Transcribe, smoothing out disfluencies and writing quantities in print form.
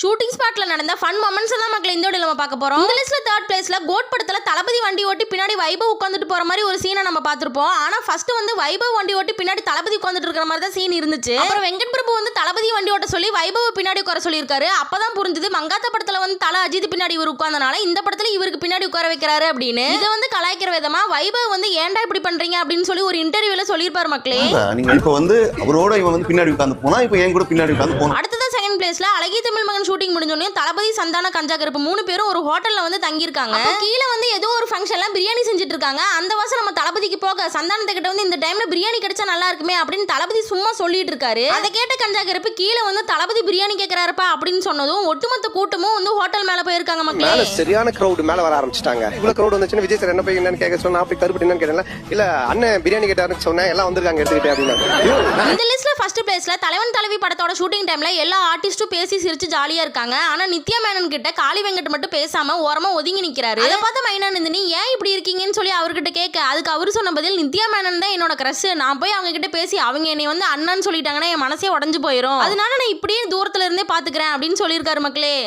Shooting ஸ்பாட்ல நடந்த fun moments தான் மக்களே இந்த வீடியோல நம்ம பார்க்க போறோம். இந்த லிஸ்ட்ல தேர்ட் பிளேஸ்ல கோட் படத்துல தளபதி வண்டி ஓட்டி பின்னாடி வைபவ் உட்கார்ந்துட்டு போற மாதிரி ஒரு சீனை நம்ம பார்த்திருப்போம். ஆனா ஃபர்ஸ்ட் வந்து வைபவ் வண்டி ஓட்டி பின்னாடி தளபதி உட்கார்ந்துட்டு இருக்கிற மாதிரி தான் சீன் இருந்துச்சு. அப்புறம் வெங்கட் பிரபு வந்து தளபதி வண்டி ஓட்ட சொல்லி வைபவ் பின்னாடி உட்கார சொல்லியிருக்காரு. அப்பதான் புரிஞ்சது மங்காத்தா படத்துல வந்து தல அஜித் பின்னாடி இவர் உட்கார்ந்தனால இந்த படத்துல இவருக்கு பின்னாடி உட்கார வைக்கிறாரு அப்படின்னு. இதை வந்து கலாய்க்கிற விதமா வைபவ் வந்து ஏன்டா இப்படி பண்றீங்க அப்படின்னு சொல்லி ஒரு இன்டர்வியூல சொல்லியிருப்பாரு மக்களே. நீங்க இப்ப வந்து அவரோட இவன் வந்து பின்னாடி உட்கார்ந்து போனா இப்போ என் கூட பின்னாடி உட்கார்ந்து போனா. அடுத்தது செகண்ட் பிளேஸ்ல அழகிய தமிழ் மகன் ஷூட்டிங் முடிஞ்சோடனே தளபதி சந்தான கஞ்சா கருப்பு 3 பேரும் ஒரு ஹோட்டல்ல வந்து தங்கி இருக்காங்க. கீழே வந்து ஏதோ ஒரு ஃபங்க்ஷன்ல பிரியாணி செஞ்சுட்டு இருக்காங்க. அந்த வாசம் நம்ம தளபதிக்கு போக சந்தானத்தை கிட்ட வந்து இந்த டைம்ல பிரியாணி கிடைச்சா நல்லா இருக்குமே அப்படின்னு தளபதி சும்மா சொல்லிட்டு இருக்காரு. அதை கேட்ட கஞ்சா கருப்பு கீழே வந்து தளபதி பிரியாணி கேட்கிறாருப்பா அப்படின்னு சொன்னதும் ஒட்டுமொத்த கூட்டமும் வந்து ஹோட்டல் மேல போயிருக்காங்க மக்களே. சரியான கிரௌட் மேல வர ஆரம்பிச்சிட்டாங்க. இவ்வளவு கிரௌட் வந்துச்சுன்னு விஜய் சார் என்ன போய் என்னன்னு கேட்க சொன்னா அப்படி கருப்பு என்னன்னு கேட்டல இல்ல அண்ணன் பிரியாணி கேட்டாருன்னு சொன்னேன் எல்லாம் வந்திருக்காங்க எடுத்துக்கிட்டே அப்படின்னு. இந்த லிஸ்ட்ல ஃபர்ஸ்ட் பிளேஸ்ல தலைவன் தலைவி படத்தோட ஷூட்டிங் டைம்ல எல்லா ஆர்டிஸ்டும் பேசி சிரிச்சு ஜாலியா இருக்காங்க. ஆனா நித்யா மேனன் கிட்ட காளி வெங்கட் மட்டும் பேசாம ஓரமா ஒதுங்கி நிக்கிறாரு. அதை பார்த்த மைனா நந்தினி ஏன் இப்படி இருக்கீங்கன்னு சொல்லி அவர்கிட்ட கேட்க அதுக்கு அவரு சொன்ன பதில் நித்யா மேனன் தான் என்னோட கிரஷ். நான் போய் அவங்க கிட்ட பேசி அவங்க என்னை வந்து அண்ணன்னு சொல்லிட்டாங்கன்னா என் மனசே உடஞ்சு போயிடும். அதனால நான் இப்படியே தூரத்துல இருந்தே பாத்துக்கிறேன் அப்படின்னு சொல்லியிருக்காரு மக்களே.